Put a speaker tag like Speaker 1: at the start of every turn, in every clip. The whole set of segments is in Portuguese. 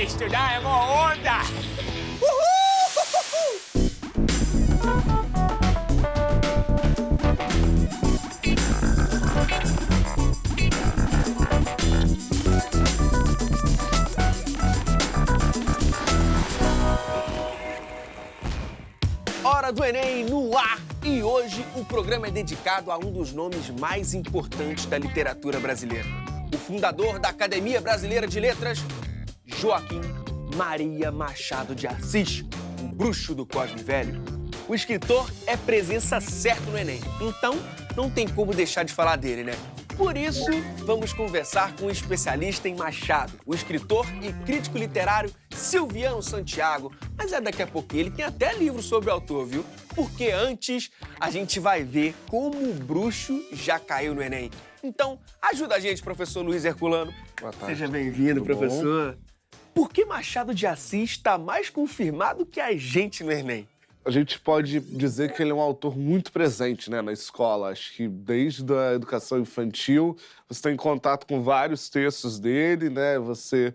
Speaker 1: Estudar é uma onda!
Speaker 2: Hora do Enem no ar! E hoje o programa é dedicado a um dos nomes mais importantes da literatura brasileira. O fundador da Academia Brasileira de Letras, Joaquim Maria Machado de Assis, um bruxo do Cosme Velho. O escritor é presença certa no Enem, então não tem como deixar de falar dele, né? Por isso, vamos conversar com um especialista em Machado, o escritor e crítico literário Silviano Santiago. Mas é daqui a pouquinho, ele tem até livro sobre o autor, viu? Porque antes, a gente vai ver como o bruxo já caiu no Enem. Então, ajuda a gente, professor Luiz Herculano.
Speaker 3: Boa tarde.
Speaker 2: Seja bem-vindo,
Speaker 3: Tudo
Speaker 2: professor.
Speaker 3: bom?
Speaker 2: Por que Machado de Assis está mais confirmado que a gente no Enem?
Speaker 3: A gente pode dizer que ele é um autor muito presente, né, na escola. Acho que desde a educação infantil você tem contato com vários textos dele, né? Você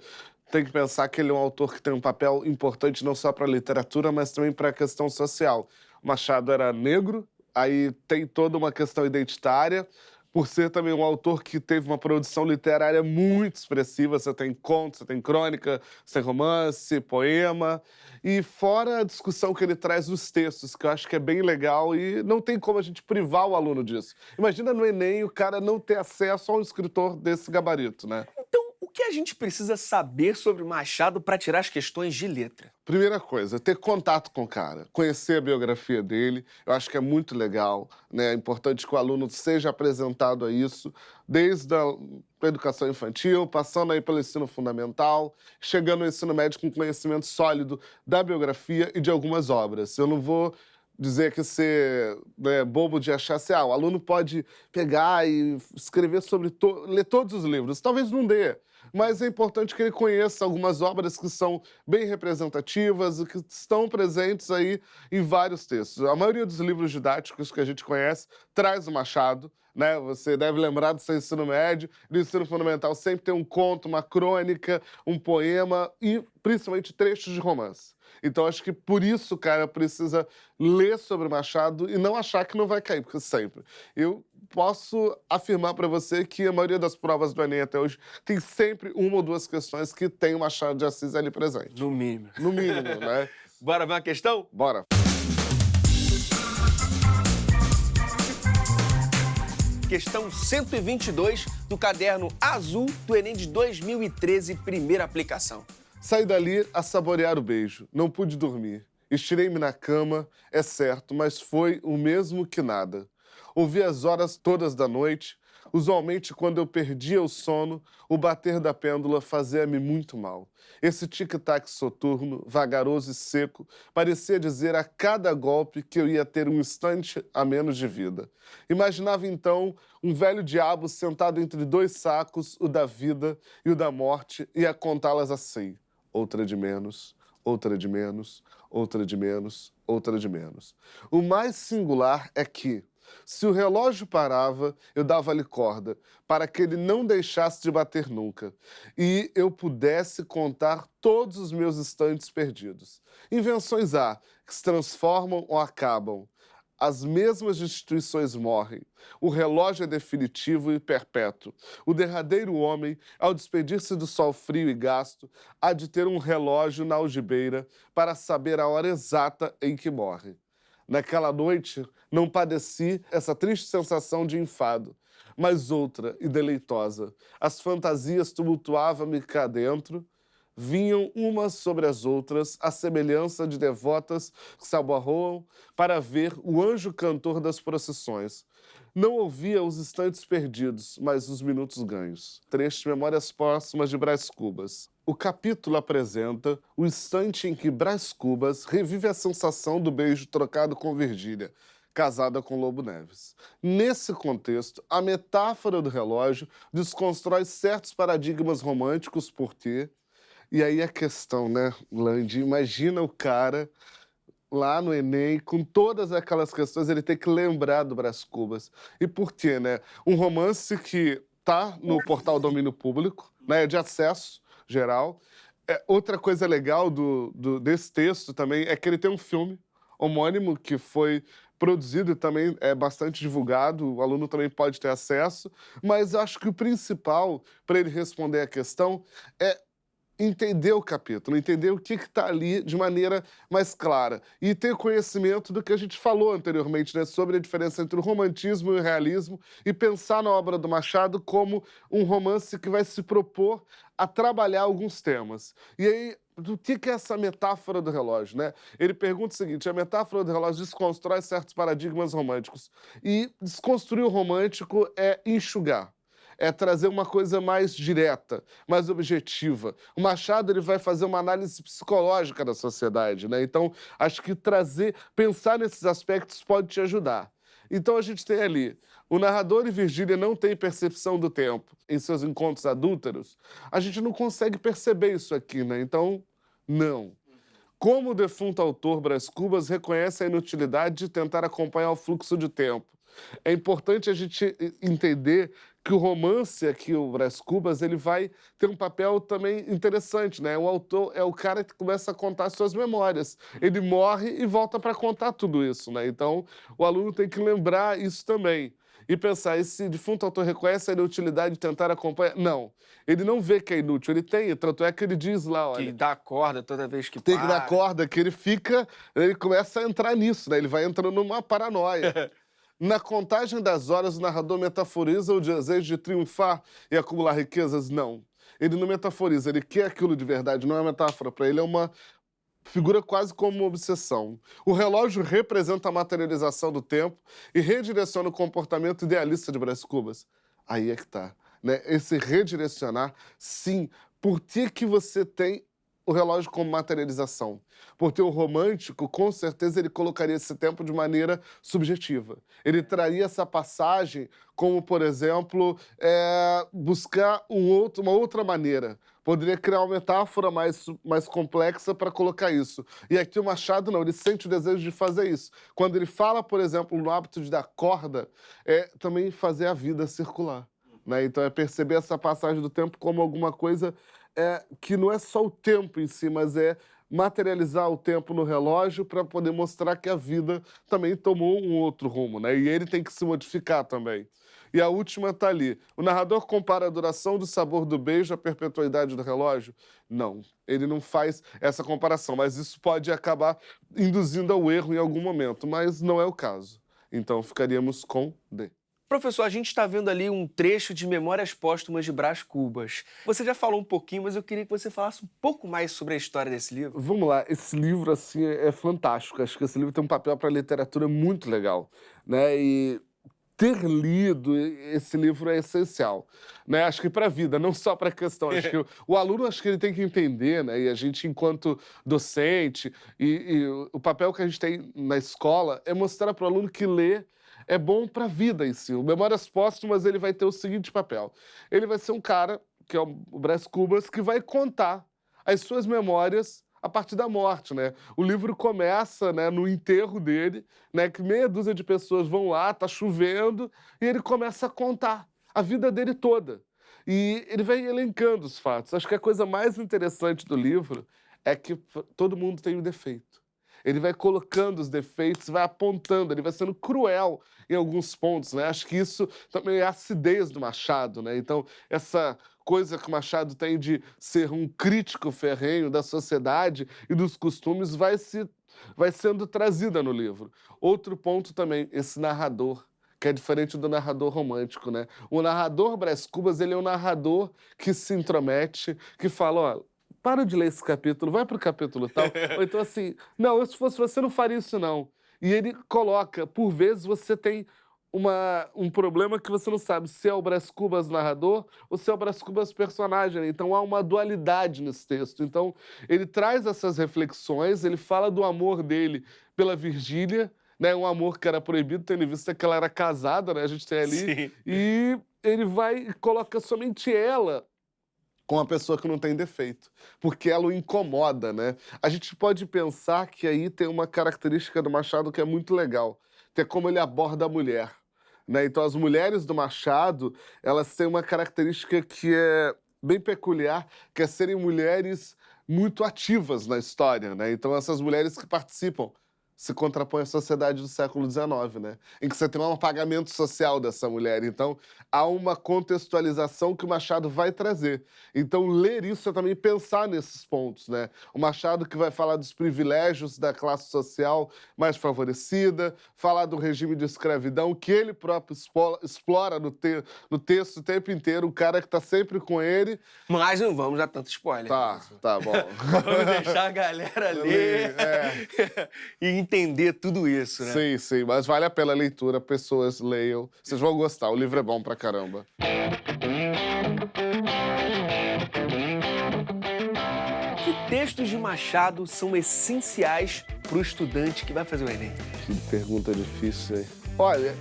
Speaker 3: tem que pensar que ele é um autor que tem um papel importante não só para a literatura, mas também para a questão social. O Machado era negro, aí tem toda uma questão identitária. Por ser também um autor que teve uma produção literária muito expressiva, você tem conto, você tem crônica, você tem romance, poema, e fora a discussão que ele traz nos textos, que eu acho que é bem legal e não tem como a gente privar o aluno disso. Imagina no Enem o cara não ter acesso a um escritor desse gabarito, né?
Speaker 2: Então, o que a gente precisa saber sobre Machado para tirar as questões de letra?
Speaker 3: Primeira coisa, ter contato com o cara, conhecer a biografia dele, eu acho que é muito legal, né? É importante que o aluno seja apresentado a isso, desde a educação infantil, passando aí pelo ensino fundamental, chegando no ensino médio com conhecimento sólido da biografia e de algumas obras. Eu não vou dizer que ser, né, bobo de achar assim, o aluno pode pegar e escrever sobre ler todos os livros. Talvez não dê, mas é importante que ele conheça algumas obras que são bem representativas e que estão presentes aí em vários textos. A maioria dos livros didáticos que a gente conhece traz o Machado, né? Você deve lembrar do seu ensino médio, do ensino fundamental, sempre tem um conto, uma crônica, um poema e principalmente trechos de romance. Então, acho que por isso, cara, precisa ler sobre Machado e não achar que não vai cair, porque sempre. Eu posso afirmar para você que a maioria das provas do Enem até hoje tem sempre uma ou duas questões que tem o Machado de Assis ali presente.
Speaker 2: No mínimo.
Speaker 3: No mínimo, né?
Speaker 2: Bora ver uma questão?
Speaker 3: Bora.
Speaker 2: Questão 122 do caderno azul do Enem de 2013, primeira aplicação.
Speaker 3: Saí dali a saborear o beijo. Não pude dormir. Estirei-me na cama, é certo, mas foi o mesmo que nada. Ouvi as horas todas da noite. Usualmente, quando eu perdia o sono, o bater da pêndula fazia-me muito mal. Esse tic-tac soturno, vagaroso e seco, parecia dizer a cada golpe que eu ia ter um instante a menos de vida. Imaginava, então, um velho diabo sentado entre dois sacos, o da vida e o da morte, e a contá-las assim. Outra de menos, outra de menos, outra de menos, outra de menos. O mais singular é que, se o relógio parava, eu dava-lhe corda, para que ele não deixasse de bater nunca, e eu pudesse contar todos os meus instantes perdidos. Invenções há, que se transformam ou acabam. As mesmas instituições morrem. O relógio é definitivo e perpétuo. O derradeiro homem, ao despedir-se do sol frio e gasto, há de ter um relógio na algibeira para saber a hora exata em que morre. Naquela noite, não padeci essa triste sensação de enfado, mas outra e deleitosa. As fantasias tumultuavam-me cá dentro, vinham umas sobre as outras, à semelhança de devotas que se abarroam para ver o anjo cantor das procissões. Não ouvia os instantes perdidos, mas os minutos ganhos. Trecho de Memórias Póstumas de Brás Cubas. O capítulo apresenta o instante em que Brás Cubas revive a sensação do beijo trocado com Virgília, casada com Lobo Neves. Nesse contexto, a metáfora do relógio desconstrói certos paradigmas românticos porque... E aí a questão, né, Landi? Imagina o cara lá no Enem, com todas aquelas questões, ele tem que lembrar do Brás Cubas. E por quê, né? Um romance que tá no portal Domínio Público, né, de acesso geral, Outra coisa legal desse texto também é que ele tem um filme homônimo que foi produzido e também é bastante divulgado, o aluno também pode ter acesso, mas acho que o principal para ele responder a questão é entender o capítulo, entender o que está ali de maneira mais clara e ter conhecimento do que a gente falou anteriormente, né, sobre a diferença entre o romantismo e o realismo e pensar na obra do Machado como um romance que vai se propor a trabalhar alguns temas. E aí, do que é essa metáfora do relógio, né? Ele pergunta o seguinte: a metáfora do relógio desconstrói certos paradigmas românticos e desconstruir o romântico é enxugar. É trazer uma coisa mais direta, mais objetiva. O Machado ele vai fazer uma análise psicológica da sociedade, né? Então, acho que pensar nesses aspectos pode te ajudar. Então, a gente tem ali, o narrador e Virgília não têm percepção do tempo em seus encontros adúlteros. A gente não consegue perceber isso aqui, né? Então, não. Como o defunto autor Brás Cubas reconhece a inutilidade de tentar acompanhar o fluxo de tempo. É importante a gente entender que o romance aqui, o Brás Cubas, ele vai ter um papel também interessante, né? O autor é o cara que começa a contar suas memórias. Ele morre e volta para contar tudo isso, né? Então, o aluno tem que lembrar isso também. E pensar, esse defunto autor reconhece a inutilidade de tentar acompanhar? Não. Ele não vê que é inútil, ele tem, tanto é que ele diz lá, olha...
Speaker 2: Que dá corda toda vez que
Speaker 3: Tem que dar corda, que ele começa a entrar nisso, né? Ele vai entrando numa paranoia. Na contagem das horas, o narrador metaforiza o desejo de triunfar e acumular riquezas? Não. Ele não metaforiza, ele quer aquilo de verdade, não é metáfora para ele, é uma figura quase como uma obsessão. O relógio representa a materialização do tempo e redireciona o comportamento idealista de Brás Cubas. Aí é que tá, né? Esse redirecionar, sim. Por que você tem o relógio como materialização? Porque o romântico, com certeza, ele colocaria esse tempo de maneira subjetiva. Ele traria essa passagem como, por exemplo, buscar uma outra maneira. Poderia criar uma metáfora mais complexa para colocar isso. E aqui o Machado não, ele sente o desejo de fazer isso. Quando ele fala, por exemplo, no hábito de dar corda, é também fazer a vida circular, né? Então é perceber essa passagem do tempo como alguma coisa que não é só o tempo em si, mas é materializar o tempo no relógio para poder mostrar que a vida também tomou um outro rumo, né? E ele tem que se modificar também. E a última está ali. O narrador compara a duração do sabor do beijo à perpetuidade do relógio? Não, ele não faz essa comparação, mas isso pode acabar induzindo ao erro em algum momento, mas não é o caso. Então ficaríamos com D.
Speaker 2: Professor, a gente está vendo ali um trecho de Memórias Póstumas de Brás Cubas. Você já falou um pouquinho, mas eu queria que você falasse um pouco mais sobre a história desse livro.
Speaker 3: Vamos lá, esse livro assim é fantástico. Acho que esse livro tem um papel para a literatura muito legal, né? E ter lido esse livro é essencial, né? Acho que para a vida, não só para a questão. Acho que o aluno acho que ele tem que entender, né? E a gente, enquanto docente, e o papel que a gente tem na escola é mostrar para o aluno que ler é bom para a vida em si. O Memórias Póstumas ele vai ter o seguinte papel. Ele vai ser um cara, que é o Brás Cubas, que vai contar as suas memórias a partir da morte, né? O livro começa, né, no enterro dele, né, que meia dúzia de pessoas vão lá, tá chovendo, e ele começa a contar a vida dele toda. E ele vai elencando os fatos. Acho que a coisa mais interessante do livro é que todo mundo tem um defeito. Ele vai colocando os defeitos, vai apontando, ele vai sendo cruel em alguns pontos, né? Acho que isso também é a acidez do Machado, né? Então, essa coisa que o Machado tem de ser um crítico ferrenho da sociedade e dos costumes vai sendo trazida no livro. Outro ponto também, esse narrador, que é diferente do narrador romântico, né? O narrador Brás Cubas, ele é um narrador que se intromete, que fala, ó, para de ler esse capítulo, vai para o capítulo tal. Ou então assim, não, se fosse você não faria isso não. E ele coloca, por vezes você tem um problema que você não sabe se é o Brás Cubas narrador ou se é o Brás Cubas personagem, né? Então há uma dualidade nesse texto. Então ele traz essas reflexões, ele fala do amor dele pela Virgília, né? Um amor que era proibido, tendo em vista que ela era casada, né? A gente tem ali.
Speaker 2: Sim.
Speaker 3: E ele vai e coloca somente ela com uma pessoa que não tem defeito, porque ela o incomoda, né? A gente pode pensar que aí tem uma característica do Machado que é muito legal, que é como ele aborda a mulher, né? Então, as mulheres do Machado, elas têm uma característica que é bem peculiar, que é serem mulheres muito ativas na história, né? Então, essas mulheres que participam se contrapõem à sociedade do século XIX, né? Em que você tem um apagamento social dessa mulher. Então, há uma contextualização que o Machado vai trazer. Então, ler isso é também pensar nesses pontos, né? O Machado que vai falar dos privilégios da classe social mais favorecida, falar do regime de escravidão, que ele próprio explora no texto o tempo inteiro, o cara que está sempre com ele.
Speaker 2: Mas não vamos dar tanto spoiler.
Speaker 3: Tá bom.
Speaker 2: Vamos deixar a galera ler e entender tudo isso, né?
Speaker 3: Sim, mas vale a pena a leitura, pessoas leiam. Vocês vão gostar, o livro é bom pra caramba.
Speaker 2: Que textos de Machado são essenciais para o estudante que vai fazer o Enem?
Speaker 3: Que pergunta difícil, hein? Olha,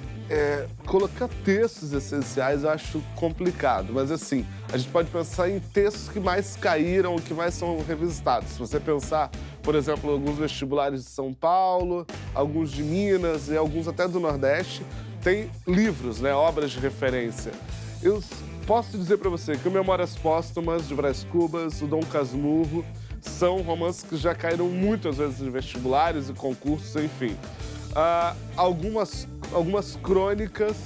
Speaker 3: colocar textos essenciais eu acho complicado, mas assim, a gente pode pensar em textos que mais caíram, que mais são revisitados. Se você pensar, por exemplo, alguns vestibulares de São Paulo, alguns de Minas e alguns até do Nordeste, tem livros, né, obras de referência. Eu posso dizer para você que o Memórias Póstumas de Brás Cubas, o Dom Casmurro, são romances que já caíram muitas vezes em vestibulares e concursos, enfim. Algumas crônicas,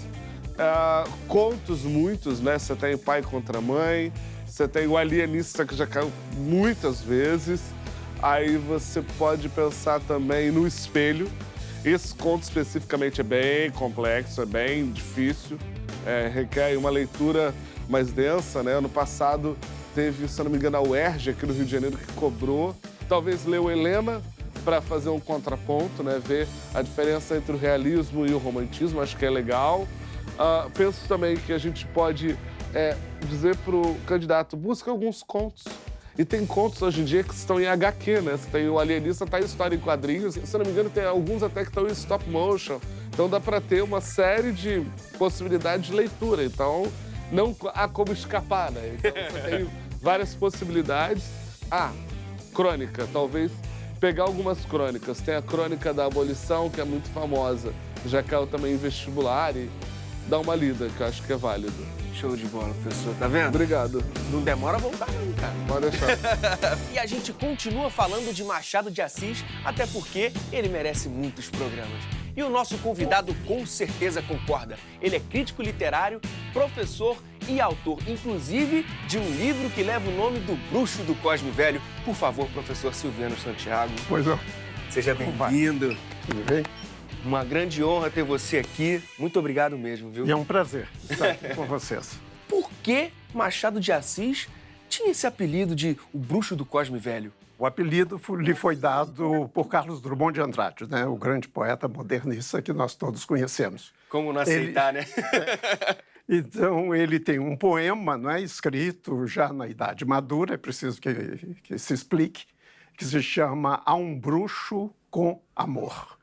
Speaker 3: contos muitos, né? Você tem Pai contra Mãe, você tem O Alienista, que já caiu muitas vezes. Aí você pode pensar também no Espelho. Esse conto especificamente é bem complexo, é bem difícil, requer uma leitura mais densa, né? Ano passado teve, se não me engano, a UERJ aqui no Rio de Janeiro que cobrou. Talvez leu Helena para fazer um contraponto, né? Ver a diferença entre o realismo e o romantismo, acho que é legal. Penso também que a gente pode dizer para o candidato, busca alguns contos. E tem contos hoje em dia que estão em HQ, né? Você tem o Alienista, tá em história em quadrinhos. Se não me engano, tem alguns até que estão em stop motion. Então dá para ter uma série de possibilidades de leitura. Então não há como escapar, né? Então você tem várias possibilidades. Crônica, talvez pegar algumas crônicas. Tem a Crônica da Abolição, que é muito famosa. Já caiu também em vestibular e dá uma lida, que eu acho que é válido.
Speaker 2: Show de bola, professor. Tá vendo?
Speaker 3: Obrigado.
Speaker 2: Não demora a voltar não, cara.
Speaker 3: Pode deixar.
Speaker 2: E a gente continua falando de Machado de Assis, até porque ele merece muitos programas. E o nosso convidado com certeza concorda. Ele é crítico literário, professor e autor, inclusive, de um livro que leva o nome do Bruxo do Cosme Velho. Por favor, professor Silviano Santiago.
Speaker 4: Pois não.
Speaker 2: Seja bem-vindo.
Speaker 4: Tudo bem?
Speaker 2: Uma grande honra ter você aqui. Muito obrigado mesmo, viu?
Speaker 4: E é um prazer estar aqui com vocês.
Speaker 2: Por que Machado de Assis tinha esse apelido de o Bruxo do Cosme Velho?
Speaker 4: O apelido lhe foi dado por Carlos Drummond de Andrade, né? O grande poeta modernista que nós todos conhecemos.
Speaker 2: Como não aceitar, né?
Speaker 4: Então, ele tem um poema, não é, escrito já na idade madura, é preciso que se explique, que se chama A um Bruxo com Amor.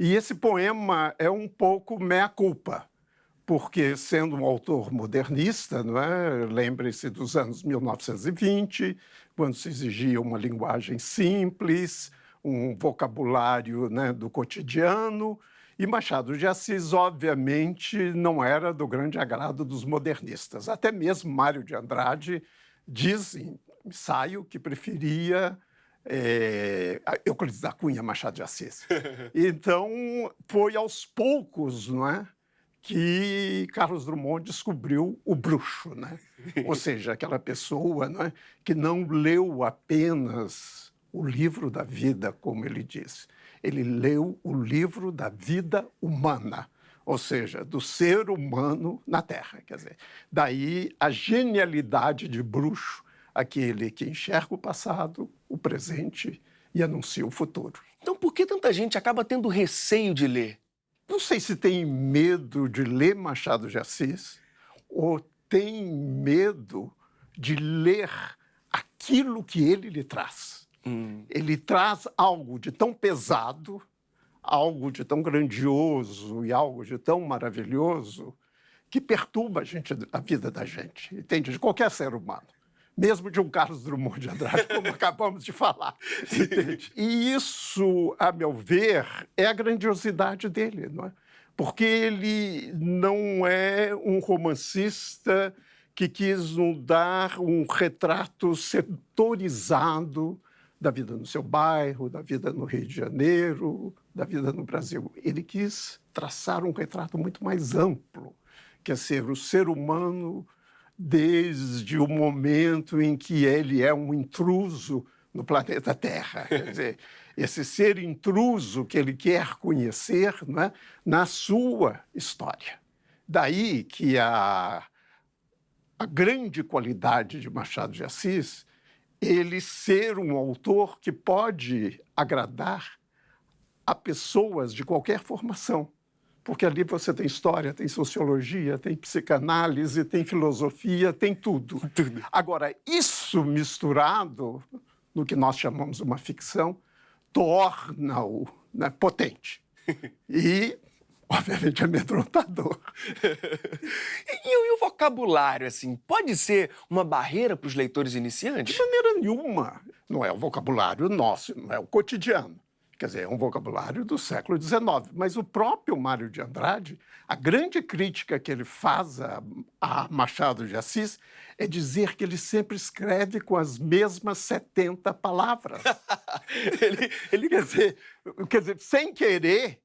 Speaker 4: E esse poema é um pouco mea-culpa, porque, sendo um autor modernista, não é? Lembre-se dos anos 1920, quando se exigia uma linguagem simples, um vocabulário, né, do cotidiano, e Machado de Assis, obviamente, não era do grande agrado dos modernistas. Até mesmo Mário de Andrade diz em ensaio que preferia Euclides da Cunha, Machado de Assis. Então, foi aos poucos, não é, que Carlos Drummond descobriu o bruxo, né? Ou seja, aquela pessoa, não é, que não leu apenas o livro da vida, como ele diz. Ele leu o livro da vida humana, ou seja, do ser humano na Terra. Quer dizer, daí a genialidade de bruxo, aquele que enxerga o passado, o presente e anuncia o futuro.
Speaker 2: Então, por que tanta gente acaba tendo receio de ler?
Speaker 4: Não sei se tem medo de ler Machado de Assis ou tem medo de ler aquilo que ele lhe traz. Ele traz algo de tão pesado, algo de tão grandioso e algo de tão maravilhoso que perturba a vida da gente, entende? De qualquer ser humano. Mesmo de um Carlos Drummond de Andrade, como acabamos de falar. Entende? E isso, a meu ver, é a grandiosidade dele, não é? Porque ele não é um romancista que quis nos dar um retrato setorizado da vida no seu bairro, da vida no Rio de Janeiro, da vida no Brasil. Ele quis traçar um retrato muito mais amplo, que é ser o ser humano desde o momento em que ele é um intruso no planeta Terra. Quer dizer, esse ser intruso que ele quer conhecer, né, na sua história. Daí que a grande qualidade de Machado de Assis, ele ser um autor que pode agradar a pessoas de qualquer formação. Porque ali você tem história, tem sociologia, tem psicanálise, tem filosofia, tem tudo. Agora, isso misturado no que nós chamamos uma ficção, torna-o, né, potente. E, obviamente, amedrontador.
Speaker 2: E o vocabulário, assim, pode ser uma barreira para os leitores iniciantes?
Speaker 4: De maneira nenhuma. Não é o vocabulário nosso, não é o cotidiano. Quer dizer, é um vocabulário do século XIX. Mas o próprio Mário de Andrade, a grande crítica que ele faz a Machado de Assis é dizer que ele sempre escreve com as mesmas 70 palavras. Quer dizer, sem querer,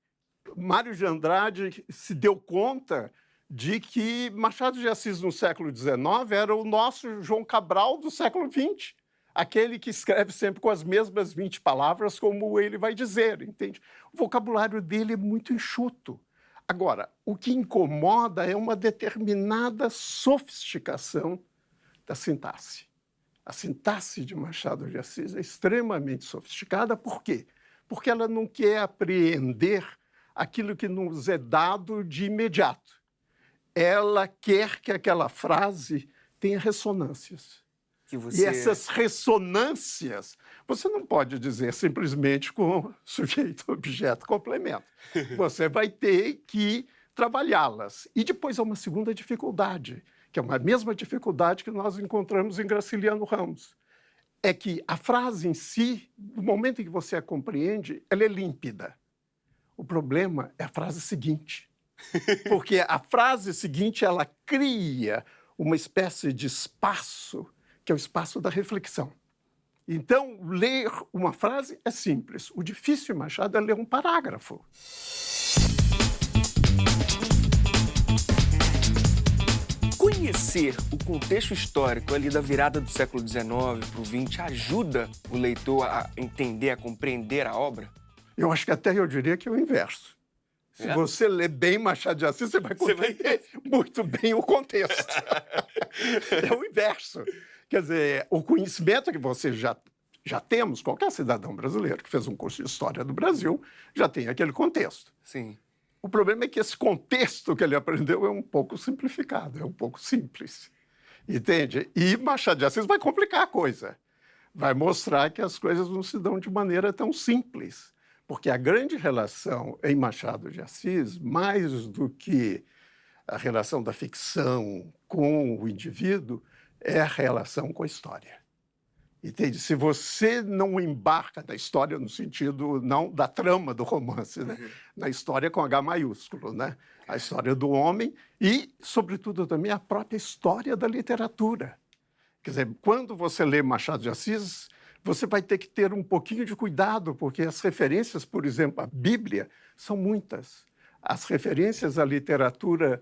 Speaker 4: Mário de Andrade se deu conta de que Machado de Assis, no século XIX, era o nosso João Cabral do século XX. Aquele que escreve sempre com as mesmas 20 palavras, como ele vai dizer, entende? O vocabulário dele é muito enxuto. Agora, o que incomoda é uma determinada sofisticação da sintaxe. A sintaxe de Machado de Assis é extremamente sofisticada. Por quê? Porque ela não quer apreender aquilo que nos é dado de imediato. Ela quer que aquela frase tenha ressonâncias. E essas ressonâncias, você não pode dizer simplesmente com sujeito, objeto, complemento. Você vai ter que trabalhá-las. E depois há uma segunda dificuldade, que é a mesma dificuldade que nós encontramos em Graciliano Ramos. É que a frase em si, no momento em que você a compreende, ela é límpida. O problema é a frase seguinte. Porque a frase seguinte, ela cria uma espécie de espaço, que é o espaço da reflexão. Então, ler uma frase é simples. O difícil, Machado, é ler um parágrafo.
Speaker 2: Conhecer o contexto histórico ali da virada do século XIX para o XX ajuda o leitor a entender, a compreender a obra?
Speaker 4: Eu acho que até eu diria que é o inverso. Se você ler bem Machado de Assis, você vai compreender muito bem o contexto. É o inverso. Quer dizer, o conhecimento que você já temos, qualquer cidadão brasileiro que fez um curso de História do Brasil já tem aquele contexto.
Speaker 2: Sim.
Speaker 4: O problema é que esse contexto que ele aprendeu é um pouco simplificado, é um pouco simples. Entende? E Machado de Assis vai complicar a coisa. Vai mostrar que as coisas não se dão de maneira tão simples. Porque a grande relação em Machado de Assis, mais do que a relação da ficção com o indivíduo, é a relação com a história. Entende? Se você não embarca na história no sentido não da trama do romance, né? Na história com H maiúsculo, né? A história do homem e, sobretudo, também a própria história da literatura. Quer dizer, quando você lê Machado de Assis, você vai ter que ter um pouquinho de cuidado, porque as referências, por exemplo, à Bíblia, são muitas. As referências à literatura,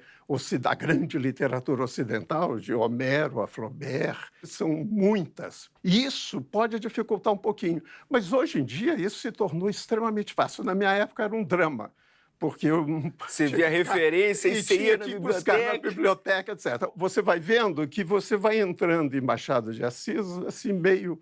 Speaker 4: à grande literatura ocidental, de Homero a Flaubert, são muitas. E isso pode dificultar um pouquinho. Mas hoje em dia isso se tornou extremamente fácil. Na minha época era um drama, porque eu
Speaker 2: você via referência e você ia
Speaker 4: tinha que buscar na biblioteca, etc. Você vai vendo que você vai entrando em Machado de Assis, assim, meio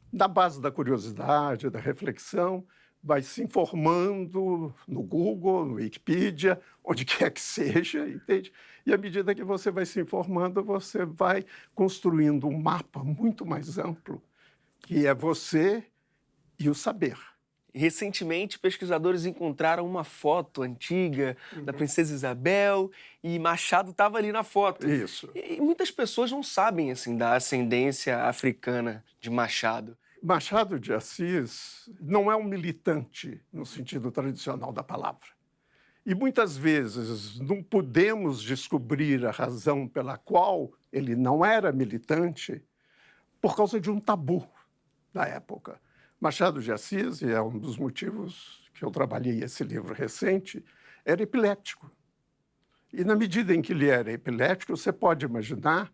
Speaker 4: na base da curiosidade, da reflexão, vai se informando no Google, no Wikipedia, onde quer que seja, entende? E à medida que você vai se informando, você vai construindo um mapa muito mais amplo, que é você e o saber.
Speaker 2: Recentemente, pesquisadores encontraram uma foto antiga da Princesa Isabel e Machado estava ali na foto.
Speaker 4: Isso.
Speaker 2: E muitas pessoas não sabem assim, da ascendência africana de Machado.
Speaker 4: Machado de Assis não é um militante no sentido tradicional da palavra. E muitas vezes não podemos descobrir a razão pela qual ele não era militante por causa de um tabu da época. Machado de Assis, e é um dos motivos que eu trabalhei esse livro recente, era epilético. E na medida em que ele era epilético, você pode imaginar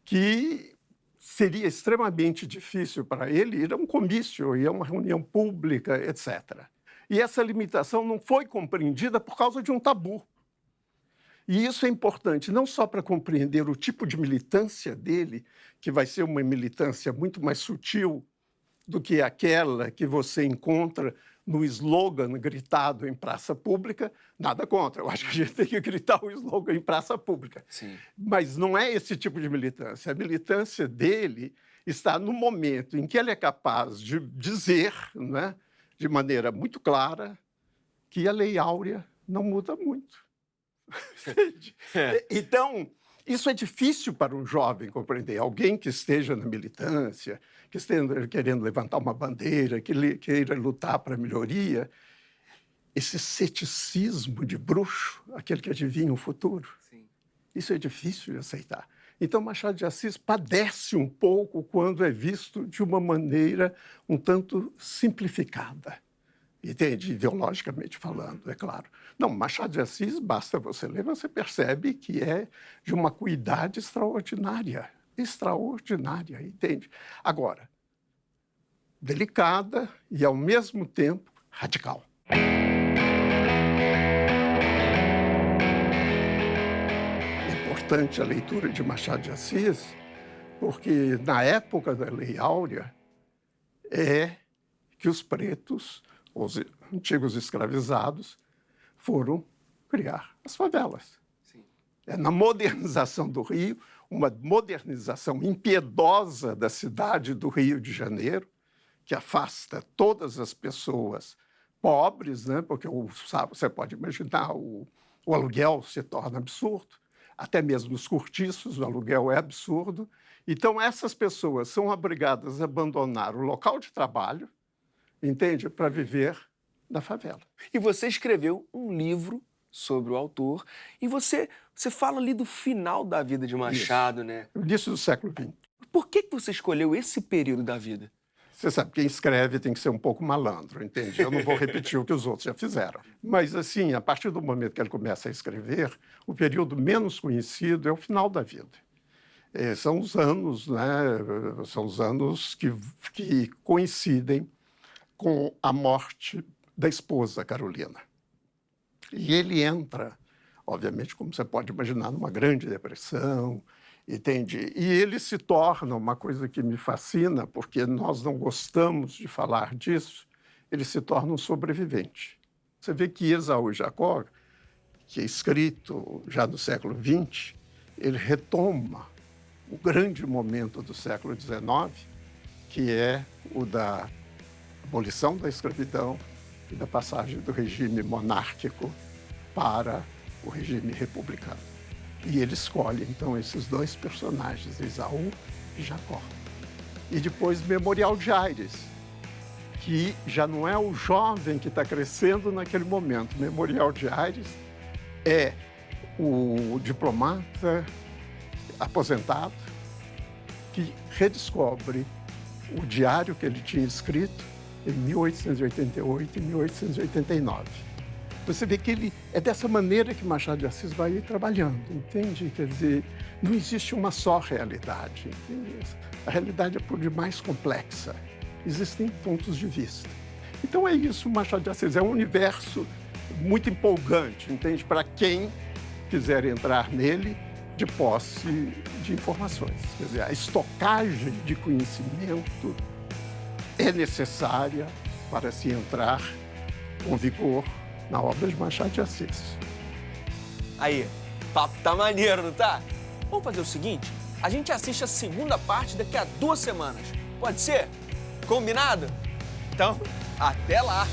Speaker 4: que seria extremamente difícil para ele ir a um comício, ir a uma reunião pública, etc. E essa limitação não foi compreendida por causa de um tabu. E isso é importante não só para compreender o tipo de militância dele, que vai ser uma militância muito mais sutil do que aquela que você encontra no slogan gritado em praça pública. Nada contra, eu acho que a gente tem que gritar o slogan em praça pública.
Speaker 2: Sim.
Speaker 4: Mas não é esse tipo de militância. A militância dele está no momento em que ele é capaz de dizer, né, de maneira muito clara, que a Lei Áurea não muda muito. Então, isso é difícil para um jovem compreender. Alguém que esteja na militância, que esteja querendo levantar uma bandeira, que queira lutar para a melhoria, esse ceticismo de bruxo, aquele que adivinha o futuro, sim, isso é difícil de aceitar. Então, Machado de Assis padece um pouco quando é visto de uma maneira um tanto simplificada. Entende? Ideologicamente falando, é claro. Não, Machado de Assis, basta você ler, você percebe que é de uma cuidade extraordinária. Extraordinária, entende? Agora, delicada e, ao mesmo tempo, radical. É importante a leitura de Machado de Assis, porque, na época da Lei Áurea, é que os pretos, os antigos escravizados, foram criar as favelas. Sim. É na modernização do Rio, uma modernização impiedosa da cidade do Rio de Janeiro, que afasta todas as pessoas pobres, né? Porque você pode imaginar, o aluguel se torna absurdo, até mesmo nos cortiços o aluguel é absurdo. Então, essas pessoas são obrigadas a abandonar o local de trabalho, entende? Para viver na favela.
Speaker 2: E você escreveu um livro sobre o autor e você fala ali do final da vida de Machado,
Speaker 4: Isso.
Speaker 2: né?
Speaker 4: Início do século XX.
Speaker 2: Por que você escolheu esse período da vida?
Speaker 4: Você sabe, quem escreve tem que ser um pouco malandro, entende? Eu não vou repetir o que os outros já fizeram. Mas, assim, a partir do momento que ele começa a escrever, o período menos conhecido é o final da vida. São os anos, né? São os anos que coincidem com a morte da esposa Carolina. E ele entra, obviamente, como você pode imaginar, numa grande depressão, entende? E ele se torna uma coisa que me fascina, porque nós não gostamos de falar disso, ele se torna um sobrevivente. Você vê que Esaú e Jacó, que é escrito já no século XX, ele retoma o grande momento do século XIX, que é o da abolição da escravidão e da passagem do regime monárquico para o regime republicano. E ele escolhe, então, esses dois personagens, Esaú e Jacó. E depois Memorial de Aires, que já não é o jovem que está crescendo naquele momento. Memorial de Aires é o diplomata aposentado que redescobre o diário que ele tinha escrito em 1888 e 1889. Você vê que ele é dessa maneira que Machado de Assis vai trabalhando, entende? Quer dizer, não existe uma só realidade, entende? A realidade é por demais complexa. Existem pontos de vista. Então é isso, Machado de Assis. É um universo muito empolgante, entende? Para quem quiser entrar nele de posse de informações. Quer dizer, a estocagem de conhecimento é necessária para se entrar com vigor na obra de Machado de Assis.
Speaker 2: Aí, papo tá maneiro, não tá? Vamos fazer o seguinte, a gente assiste a segunda parte daqui a 2 semanas. Pode ser? Combinado? Então, até lá!